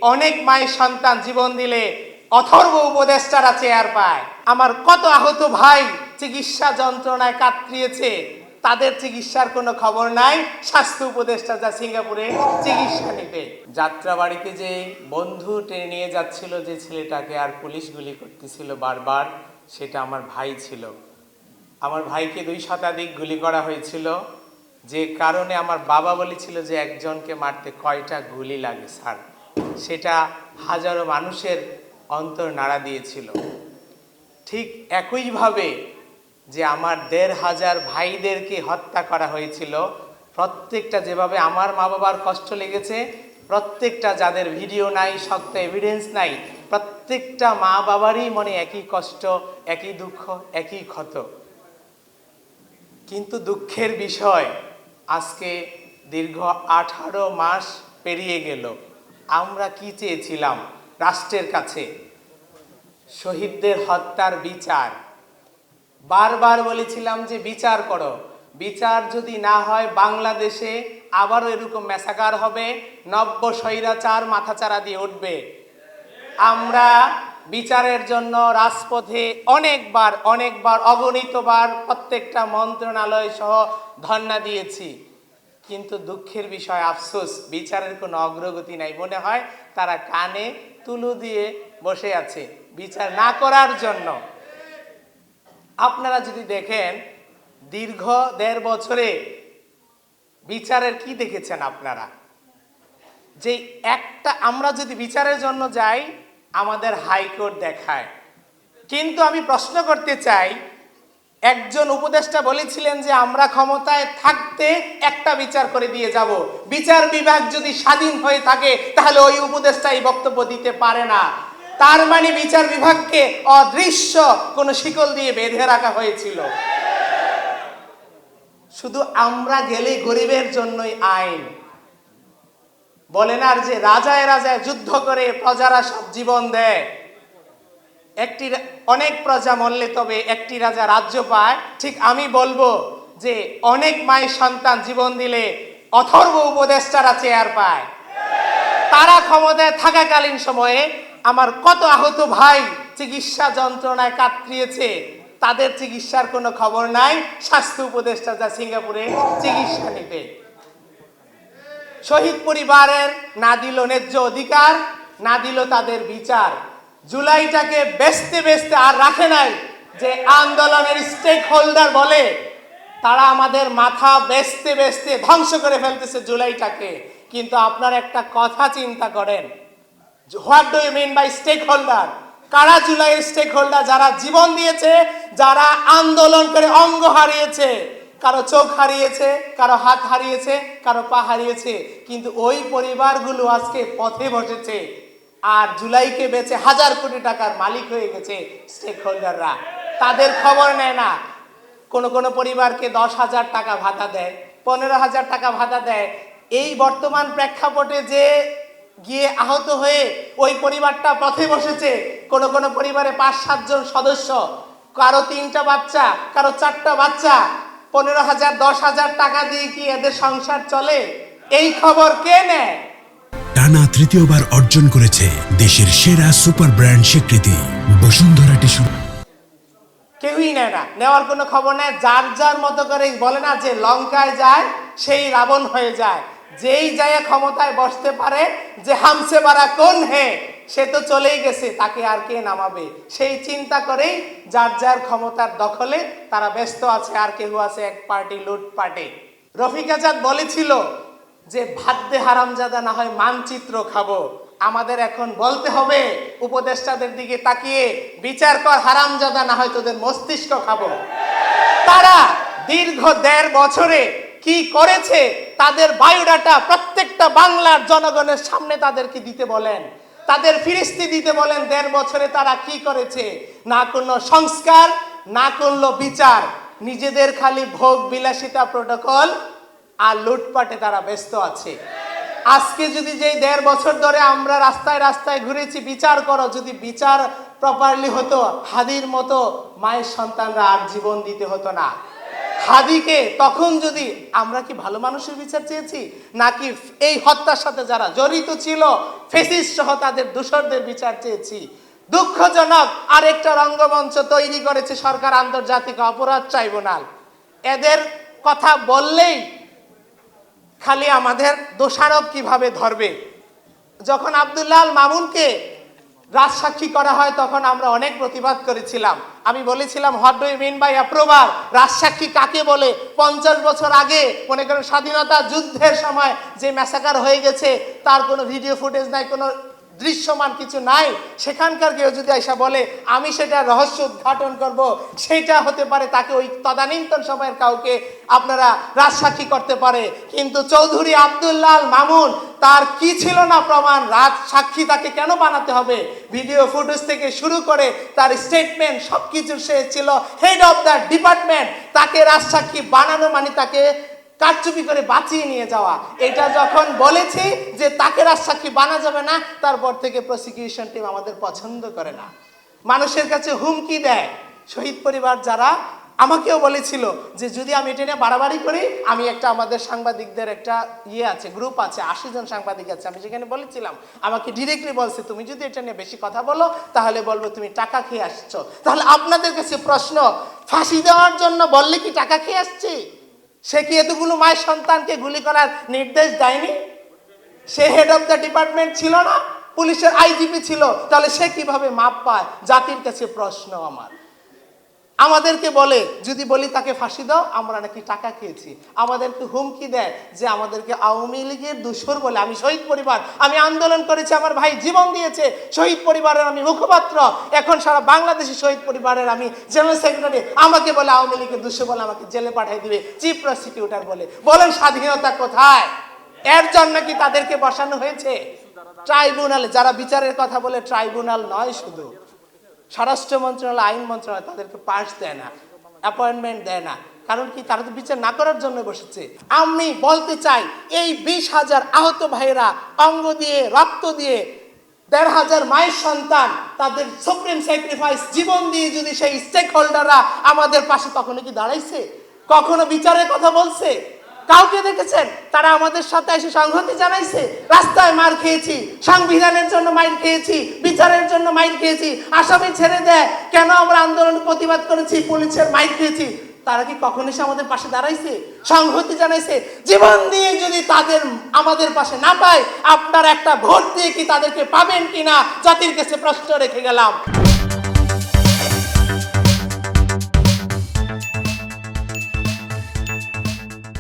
অনেক মায়ের সন্তান জীবন দিলে অথর্ব উপদেষ্টারা চেয়ার পায়। আমার কত আহত ভাই চিকিৎসা যন্ত্রণায় কাতরিয়েছে, তাদের চিকিৎসার কোনো খবর নাই। স্বাস্থ্য উপদেষ্টা যা সিঙ্গাপুরে চিকিৎসা নিতে। যাত্রাবাড়িতে যে বন্ধু টেনে নিয়ে যাচ্ছিল যে ছেলেটাকে, আর পুলিশ গুলি করতেছিল বারবার, সেটা আমার ভাই ছিল। আমার ভাইকে 2 শতাধিক গুলি করা হয়েছিল, যে কারণে আমার বাবা বলেছিল যে একজনকে মারতে কয়টা গুলি লাগে স্যার। সেটা হাজারো মানুষের অন্তর নাড়া দিয়েছিল। ঠিক একইভাবে যে আমার 1,500 ভাইদেরকে হত্যা করা হয়েছিল, প্রত্যেকটা যেভাবে আমার মা বাবার কষ্ট লেগেছে, প্রত্যেকটা যাদের ভিডিও নাই, শক্ত এভিডেন্স নাই, প্রত্যেকটা মা বাবারই মনে একই কষ্ট, একই দুঃখ, একই ক্ষত। কিন্তু দুঃখের বিষয়, আজকে দীর্ঘ 18 মাস পেরিয়ে গেল। আমরা কি চেয়েছিলাম রাষ্ট্রের কাছে? শহীদদের হত্যার বিচার। বারবার বলেছিলাম যে বিচার করো। বিচার যদি না হয় বাংলাদেশে আবারও এরকম ম্যাসাকার হবে, নব্য স্বৈরাচার মাথাচাড়া দিয়ে উঠবে। আমরা বিচারের জন্য রাজপথে অনেকবার অগণিতবার প্রত্যেকটা মন্ত্রণালয় সহ ধর্ণা দিয়েছি, কিন্তু দুঃখের বিষয়, আফসোস, বিচারের কোনো অগ্রগতি নাই। মনে হয় তারা কানে তুলো দিয়ে বসে আছে বিচার না করার জন্য। আপনারা যদি দেখেন দীর্ঘ 1.5 বছরে বিচারের কি দেখেছেন আপনারা? যে একটা আমরা যদি বিচারের জন্য যাই, আমাদের হাইকোর্ট দেখায়। কিন্তু আমি প্রশ্ন করতে চাই, একজন উপদেষ্টা বলেছিলেন যে আমরা ক্ষমতায় থাকতে একটা বিচার করে দিয়ে যাব। বিচার বিভাগ যদি স্বাধীন হয়ে থাকে তাহলে ওই উপদেষ্টা এই বক্তব্য দিতে পারে না। তার মানে বিচার বিভাগকে অদৃশ্য কোন শিকল দিয়ে বেঁধে রাখা হয়েছিল। শুধু আমরা গেলে গরিবের জন্যই আইন। বলেন আর যে রাজায় রাজায় যুদ্ধ করে প্রজারা সব জীবন দেয়, অনেক প্রজা মরলে তবে একটি রাজা রাজ্য পায়। ঠিক আমি বলবো যে অনেক মায়ের সন্তান জীবন দিলে অথর্ব উপদেষ্টারা চেয়ার পায়। তারা ক্ষমতায় থাকাকালীন সময়ে আমার কত আহত ভাই চিকিৎসা যন্ত্রণায় কাতরিয়েছে, তাদের চিকিৎসার কোনো খবর নাই। স্বাস্থ্য উপদেষ্টা যা সিঙ্গাপুরে চিকিৎসা নিতে। শহীদ পরিবারের না দিল ন্যায্য অধিকার, না দিল তাদের বিচার। জুলাইটাকে বেচতে আর রাখে নাই। যে আন্দোলনের স্টেক হোল্ডার বলে, তারা আমাদের মাথা বেচতে ধ্বংস করে ফেলতেছে জুলাইটাকে। কিন্তু আপনারা একটা কথা চিন্তা করেন, what do you mean by stakeholder? কারা জুলাইয়ের স্টেক হোল্ডার? যারা জীবন দিয়েছে, যারা আন্দোলন করে অঙ্গ হারিয়েছে, কারো চোখ হারিয়েছে, কারো হাত হারিয়েছে, কারো পা হারিয়েছে। কিন্তু ওই পরিবারগুলো আজকে পথে বসেছে, আর জুলাইকে বেচে 1000 কোটি টাকার মালিক হয়ে গেছে স্টেক হোল্ডাররা। তাদের খবর নেয় না। কোন পরিবারকে 10,000 টাকা ভাতা দেয়, 15,000 টাকা ভাতা দেয়। এই বর্তমান প্রেক্ষাপটে যে গিয়ে আহত হয়ে ওই পরিবারটা পথে বসেছে, কোন পরিবারে 5-7 জন সদস্য, কারো 3টা বাচ্চা, কারো 4টা বাচ্চা, 15,000 10,000 টাকা দিয়ে কি এদের সংসার চলে? এই খবর কে নেয়? টানা তৃতীয়বার অর্জন করেছে দেশের সেরা সুপার ব্র্যান্ড স্বীকৃতি বসুন্ধরা টিস্যু। কেউই নেয় না, নেওয়ার কোনো খবর নেই। যার মতো করে বলে না যে লঙ্কায় যায় সেই রাবণ হয়ে যায়। যেই যায় ক্ষমতায় বসতে পারে, যে হামসে বারা কোন হে, সে তো চলেই গেছে, তাকে আর কে নামাবে, সেই চিন্তা করেই যার ক্ষমতার দখলে তারা ব্যস্ত আছে। আর কেউ আছে এক পার্টি লুটপাটে। রফিকা চাঁদ বলেছিল যে ভাত দে হারামজাদা, না হয় মানচিত্র খাবো। আমাদের এখন বলতে হবে উপদেষ্টাদের দিকে তাকিয়ে, বিচার কর হারামজাদা, না হয় তোদের মস্তিষ্ক খাবো। তারা দীর্ঘ 1.5 বছরে কি করেছে তাদের বায়োডাটা প্রত্যেকটা বাংলার জনগণের সামনে তাদেরকে দিতে বলেন, তাদের ফিরিস্তি দিতে বলেন। 1.5 বছরে তারা কি করেছে? না কোনো সংস্কার, না করলো বিচার। নিজেদের খালি ভোগ বিলাসিতা, প্রটোকল আর লুটপাটে তারা ব্যস্ত আছে। আজকে যদি যেই 1.5 বছর ধরে আমরা রাস্তায় ঘুরেছি বিচার করো, যদি বিচার প্রপারলি হতো, হাদির মতো মায়ের সন্তানরা আর জীবন দিতে হতো না। হাদিকে তখন যদি আমরা কি ভালো মানুষের বিচার চেয়েছি, নাকি এই হত্যার সাথে যারা জড়িত ছিল ফেসিস্ট সহ তাদের দোষরদের বিচার চেয়েছি? দুঃখজনক আরেকটা রঙ্গমঞ্চ তৈরি করেছে সরকার, আন্তর্জাতিক অপরাধ ট্রাইব্যুনাল। এদের কথা বললেই খালি আমাদের দোষারোপ কিভাবে ধরবে। যখন আব্দুল্লাহ আল মামুনকে রাজসাক্ষী করা হয় তখন আমরা অনেক প্রতিবাদ করেছিলাম। আমি বলেছিলাম, what do you mean by approval? রাজসাক্ষী কাকে বলে? 50 বছর আগে মনে করেন স্বাধীনতা যুদ্ধের সময় যে ম্যাসাকার হয়ে গেছে তার কোনো ভিডিও ফুটেজ নাই, কোনো দৃশ্যমান কিছু নাই। সেখানকার কেউ যদি আইসা বলে আমি সেটা রহস্য উদ্ঘাটন করব, সেটা হতে পারে তাকে ওই তদানীন্তন সময়ের কাউকে আপনারা রাজসাক্ষী করতে পারে। কিন্তু চৌধুরী আব্দুল্লাহ আল মামুন, তার কি ছিল না প্রমাণ? রাজসাক্ষী তাকে কেন বানাতে হবে? ভিডিও ফুটেজ থেকে শুরু করে তার স্টেটমেন্ট সবকিছু সে ছিল হেড অফ দ্য ডিপার্টমেন্ট। তাকে রাজসাক্ষী বানানো মানে তাকে কারচুপি করে বাঁচিয়ে নিয়ে যাওয়া। এটা যখন বলেছি যে তাকে রাজসাক্ষী বানা যাবে না, তারপর থেকে প্রসিকিউশন টিম আমাদের পছন্দ করে না, মানুষের কাছে হুমকি দেয়। শহীদ পরিবার যারা আমাকেও বলেছিল যে যদি আমি এটা নিয়ে বাড়াবাড়ি করি, আমি একটা আমাদের সাংবাদিকদের একটা আছে, গ্রুপ আছে, 80 জন সাংবাদিক আছে, আমি সেখানে বলেছিলাম, আমাকে ডিরেক্টলি বলছে তুমি যদি এটা নিয়ে বেশি কথা বলো তাহলে বলবো তুমি টাকা খেয়ে আসছো। তাহলে আপনাদের কাছে প্রশ্ন, ফাঁসি দেওয়ার জন্য বললে কি টাকা খেয়ে আসছি? সে কি এতগুলো মায়ের সন্তানকে গুলি করার নির্দেশ দেয়নি? সে হেড অফ দ্য ডিপার্টমেন্ট ছিল না, পুলিশের আইজিপি ছিল, তাহলে সে কিভাবে মাপ পায়? জাতির কাছে প্রশ্ন আমার। আমাদেরকে বলে যদি বলি তাকে ফাঁসি দাও, আমরা নাকি টাকা খেয়েছি। আমাদেরকে হুমকি দেয় যে আমাদেরকে আওয়ামী লীগের দোসর বলে। আমি শহীদ পরিবার, আমি আন্দোলন করেছি, আমার ভাই জীবন দিয়েছে, শহীদ পরিবারের আমি মুখপাত্র, এখন সারা বাংলাদেশি শহীদ পরিবারের আমি জেনারেল সেক্রেটারি। আমাকে বলে আওয়ামী লীগের দোসর বলে, আমাকে জেলে পাঠিয়ে দিবে চিফ প্রসিকিউটর বলে। বলেন স্বাধীনতা কোথায়? এর জন্য কি তাদেরকে বসানো হয়েছে ট্রাইব্যুনালে? যারা বিচারের কথা বলে, ট্রাইব্যুনাল নয় শুধু, স্বরাষ্ট্র মন্ত্রণালয়, আইন মন্ত্রণালয় তাদেরকে পাস দেয় না, অ্যাপয়েন্টমেন্ট দেয় না। কারণ কি? তারা তো বিচার না করার জন্য বসেছে। আমি বলতে চাই, এই 20,000 আহত ভাইয়েরা অঙ্গ দিয়ে, রক্ত দিয়ে, 1,500 মায়ের সন্তান তাদের সুপ্রিম স্যাক্রিফাইস জীবন দিয়ে যদি সেই স্টেক হোল্ডাররা আমাদের পাশে কখনো কি দাঁড়াইছে? কখনো বিচারের কথা বলছে? কাউকে দেখেছেন তারা আমাদের সাথে এসে সংহতি জানাইছে? রাস্তায় মার খেয়েছি, সংবিধানের জন্য মাইর খেয়েছি, বিচারের জন্য মাইর খেয়েছি, আসামি ছেড়ে দেয় কেন আমরা আন্দোলন প্রতিবাদ করেছি, পুলিশের মাইর খেয়েছি, তারা কি কখনো এসে আমাদের পাশে দাঁড়াইছে, সংহতি জানাইছে? জীবন দিয়ে যদি তাদের আমাদের পাশে না পায়, আপনারা একটা ভোট দিয়ে কি তাদেরকে পাবেন কিনা জাতির কাছে প্রশ্ন রেখে গেলাম।